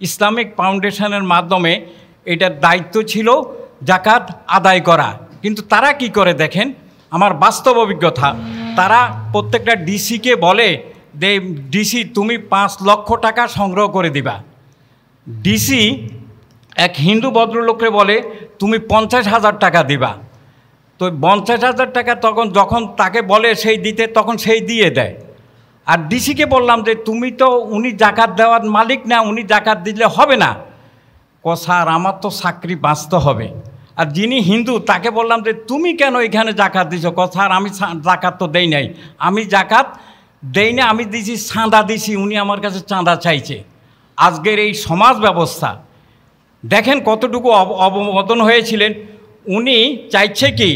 Islamic ফাউন্ডেশনের মাধ্যমে এটার দায়িত্ব ছিল জাকাত আদায় করা। কিন্তু তারা কি করে দেখেন, আমার বাস্তব অভিজ্ঞতা, তারা প্রত্যেকটা ডিসিকে বলে যে ডিসি তুমি 5 লক্ষ টাকা সংগ্রহ করে দিবা। ডিসি এক হিন্দু ভদ্রলোককে বলে তুমি 50,000 টাকা দিবা। তো 50,000 টাকা যখন তাকে বলে সেই দিতে, তখন সেই দিয়ে দেয়। আর ডিসিকে বললাম যে তুমি তো, উনি জাকাত দেওয়ার মালিক না, উনি জাকাত দিলে হবে না। স্যার আমার তো চাকরি বাঁচতে হবে। আর যিনি হিন্দু তাকে বললাম যে তুমি কেন এখানে জাকাত দিছো? স্যার আমি জাকাত তো দেই নাই, আমি জাকাত দেই না, আমি দিছি চাঁদা দিছি, উনি আমার কাছে চাঁদা চাইছে। আজকের এই সমাজ ব্যবস্থা দেখেন কতটুকু অবমতন হয়েছিলেন। উনি চাইছে কি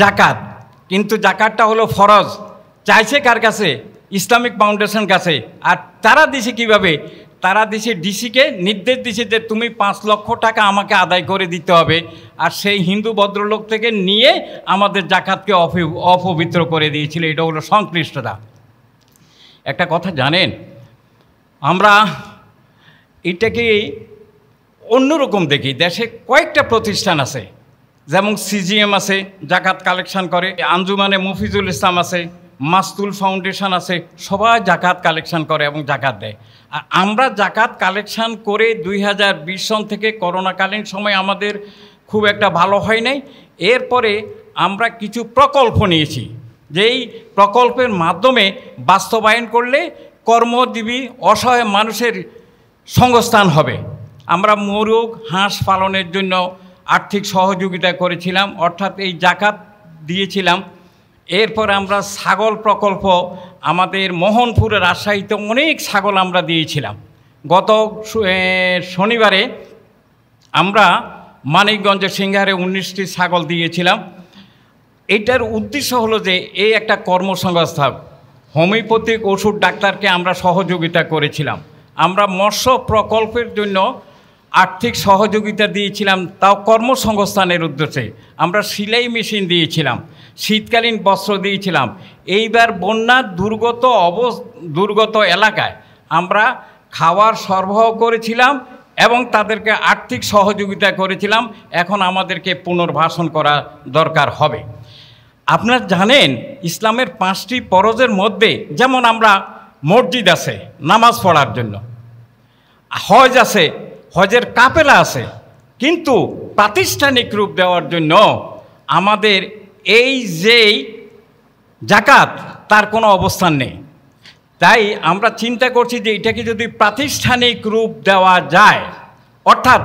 জাকাত, কিন্তু জাকাতটা হলো ফরজ, চাইছে কার কাছে? ইসলামিক ফাউন্ডেশন কাছে। আর তারা দিছে কিভাবে? তারা দিছে ডিসিকে নির্দেশ দিছে যে তুমি 5 লক্ষ টাকা আমাকে আদায় করে দিতে হবে। আর সেই হিন্দু ভদ্রলোক থেকে নিয়ে আমাদের জাকাতকে অপবিত্র করে দিয়েছিল। এটা হলো সংশ্লিষ্টতা। একটা কথা জানেন, আমরা এটাকে অন্যরকম দেখি। দেশে কয়েকটা প্রতিষ্ঠান আছে, যেমন সিজিএম আছে, জাকাত কালেকশন করে, আঞ্জুমানে মফিজুল ইসলাম আছে, মাস্তুল ফাউন্ডেশন আছে, সবাই জাকাত কালেকশন করে এবং জাকাত দেয়। আর আমরা জাকাত কালেকশন করে 2020 সন থেকে করোনাকালীন সময় আমাদের খুব একটা ভালো হয় নাই। এরপরে আমরা কিছু প্রকল্প নিয়েছি, যেই প্রকল্পের মাধ্যমে বাস্তবায়ন করলে কর্মজীবী অসহায় মানুষের সংস্থান হবে। আমরা মোরগ হাঁস পালনের জন্য আর্থিক সহযোগিতা করেছিলাম, অর্থাৎ এই জাকাত দিয়েছিলাম। এরপর আমরা ছাগল প্রকল্প, আমাদের মোহনপুরে রাজশাহীতে অনেক ছাগল আমরা দিয়েছিলাম। গত শনিবারে আমরা মানিকগঞ্জের সিংহারে 19টি ছাগল দিয়েছিলাম। এটার উদ্দেশ্য হলো যে এই একটা কর্মসংস্থান, হোমিওপ্যাথিক ওষুধ ডাক্তারকে আমরা সহযোগিতা করেছিলাম। আমরা মৎস্য প্রকল্পের জন্য আর্থিক সহযোগিতা দিয়েছিলাম, তাও কর্মসংস্থানের উদ্দেশ্যে। আমরা সেলাই মেশিন দিয়েছিলাম, শীতকালীন বস্ত্র দিয়েছিলাম। এইবার বন্যা দুর্গত এলাকায় আমরা খাবার সরবরাহ করেছিলাম এবং তাদেরকে আর্থিক সহযোগিতা করেছিলাম। এখন আমাদেরকে পুনর্বাসন করা দরকার হবে। আপনারা জানেন ইসলামের 5টি ফরজের মধ্যে, যেমন আমরা মসজিদ আছে নামাজ পড়ার জন্য, হজ আছে, হজের কাফেলা আছে, কিন্তু প্রাতিষ্ঠানিক রূপ দেওয়ার জন্য আমাদের এই যেই জাকাত তার কোনো অবস্থান নেই। তাই আমরা চিন্তা করছি যে এটাকে যদি প্রাতিষ্ঠানিক রূপ দেওয়া যায়, অর্থাৎ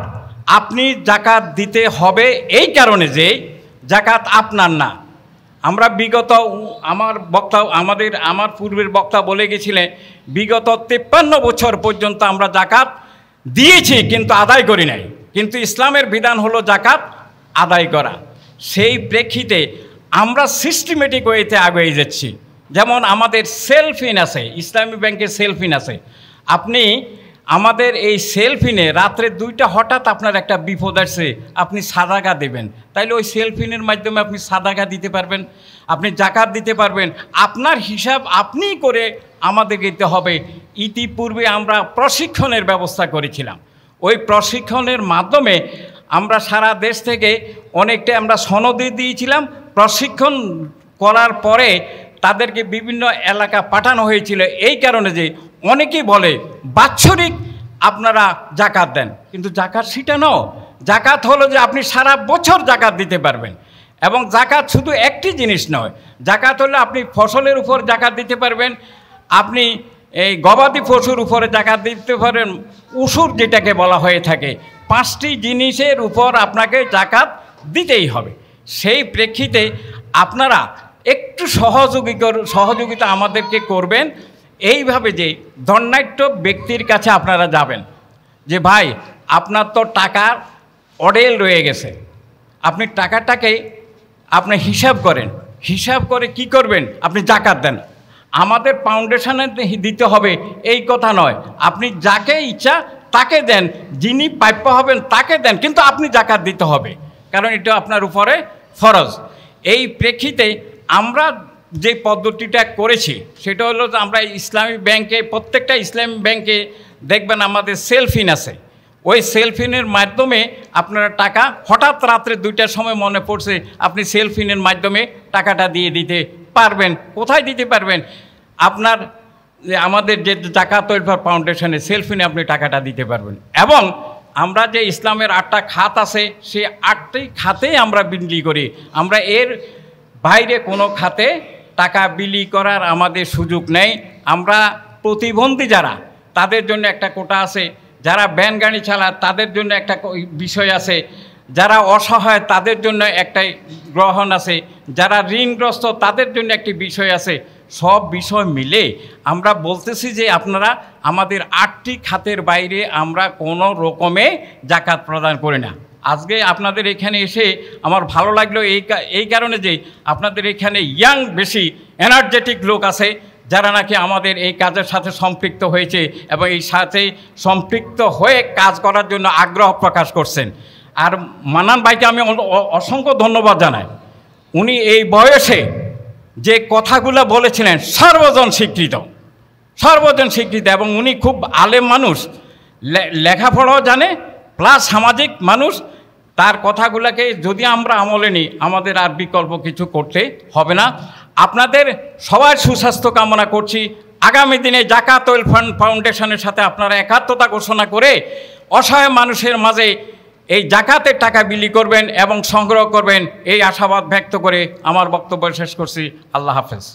আপনি জাকাত দিতে হবে এই কারণে যে জাকাত আপনার না। আমরা বিগত আমার পূর্বের বক্তা বলে গেছিলেন, বিগত 53 বছর পর্যন্ত আমরা জাকাত দিয়েছি কিন্তু আদায় করি নাই। কিন্তু ইসলামের বিধান হলো জাকাত আদায় করা। সেই প্রেক্ষিতে আমরা সিস্টেমেটিক ওয়েতে আগে যাচ্ছি। যেমন আমাদের সেলফিন আছে, ইসলামী ব্যাংকের সেলফিন আছে। আপনি আমাদের এই সেলফিনে রাত্রে 2টা হঠাৎ আপনার একটা বিপদ আসছে, আপনি সাদাকা দেবেন, তাইলে ওই সেলফিনের মাধ্যমে আপনি সাদাকা দিতে পারবেন, আপনি জাকাত দিতে পারবেন। আপনার হিসাব আপনি করে আমাদের দিতে হবে। ইতিপূর্বে আমরা প্রশিক্ষণের ব্যবস্থা করেছিলাম। ওই প্রশিক্ষণের মাধ্যমে আমরা সারা দেশ থেকে অনেকটা আমরা সনদে দিয়েছিলাম। প্রশিক্ষণ করার পরে তাদেরকে বিভিন্ন এলাকা পাঠানো হয়েছিল, এই কারণে যে অনেকেই বলে বাৎসরিক আপনারা জাকাত দেন, কিন্তু জাকাত সেটা নয়। জাকাত হলো যে আপনি সারা বছর জাকাত দিতে পারবেন। এবং জাকাত শুধু একটি জিনিস নয়, জাকাত হলে আপনি ফসলের উপর জাকাত দিতে পারবেন, আপনি এই গবাদি পশুর উপরে জাকাত দিতে পারেন, উসুর যেটাকে বলা হয়ে থাকে। 5টি জিনিসের উপর আপনাকে জাকাত দিতেই হবে। সেই প্রেক্ষিতে আপনারা একটু সহযোগিতা আমাদেরকে করবেন, এইভাবে যে ধন্যাঢ্য ব্যক্তির কাছে আপনারা যাবেন যে ভাই আপনার তো টাকা অডেল রয়ে গেছে, আপনি টাকাটাকে আপনি হিসাব করেন, হিসাব করে কি করবেন, আপনি জাকাত দেন। আমাদের ফাউন্ডেশনে দিতে হবে এই কথা নয়, আপনি যাকে ইচ্ছা তাকে দেন, যিনি প্রাপ্য হবেন তাকে দেন, কিন্তু আপনি জাকাত দিতে হবে, কারণ এটা আপনার উপরে ফরজ। এই প্রেক্ষিতে আমরা যে পদ্ধতিটা করেছি সেটা হলো আমরা ইসলামী ব্যাংকে, প্রত্যেকটা ইসলামী ব্যাংকে দেখবেন আমাদের সেলফিন আছে, ওই সেলফিনের মাধ্যমে আপনারা টাকা হঠাৎ রাত্রে 2টার সময় মনে পড়ছে আপনি সেলফিনের মাধ্যমে টাকাটা দিয়ে দিতে পারবেন। কোথায় দিতে পারবেন? আপনার আমাদের যে জাকাত ওয়েলফেয়ার ফাউন্ডেশনে সেলফিনে আপনি টাকাটা দিতে পারবেন। এবং আমরা যে ইসলামের 8টা খাত আছে, সেই 8টি খাতেই আমরা বিলি করি। আমরা এর বাইরে কোনো খাতে টাকা বিলি করার আমাদের সুযোগ নেই। আমরা প্রতিবন্ধী যারা, তাদের জন্য একটা কোটা আছে, যারা ভ্যান গাড়ি চালায় তাদের জন্য একটা বিষয় আছে, যারা অসহায় তাদের জন্য একটা গ্রহণ আছে, যারা ঋণগ্রস্ত তাদের জন্য একটি বিষয় আছে। সব বিষয় মিলে আমরা বলতেছি যে আপনারা আমাদের 8টি খাতের বাইরে আমরা কোনো রকমে জাকাত প্রদান করি না। আজকে আপনাদের এখানে এসে আমার ভালো লাগলো এই কারণে যে আপনাদের এখানে ইয়াং বেশি এনার্জেটিক লোক আছে, যারা নাকি আমাদের এই কাজের সাথে সম্পৃক্ত হয়েছে এবং এই সাথে সম্পৃক্ত হয়ে কাজ করার জন্য আগ্রহ প্রকাশ করছেন। আর মান্নান ভাইকে আমি অসংখ্য ধন্যবাদ জানাই। উনি এই বয়সে যে কথাগুলো বলেছিলেন সর্বজন স্বীকৃত এবং উনি খুব আলেম মানুষ, লেখাপড়াও জানে, প্লাস সামাজিক মানুষ। তার কথাগুলোকে যদি আমরা আমলে নিই, আমাদের আর বিকল্প কিছু করতে হবে না। আপনাদের সবার সুস্বাস্থ্য কামনা করছি। আগামী দিনে জাকাত ওয়েলফেয়ার ফাউন্ডেশনের সাথে আপনারা একাত্মতা ঘোষণা করে অসহায় মানুষের মাঝে এই জাকাতের টাকা বিলি করবেন এবং সংগ্রহ করবেন, এই আশাবাদ ব্যক্ত করে আমার বক্তব্য শেষ করছি। আল্লাহ হাফেজ।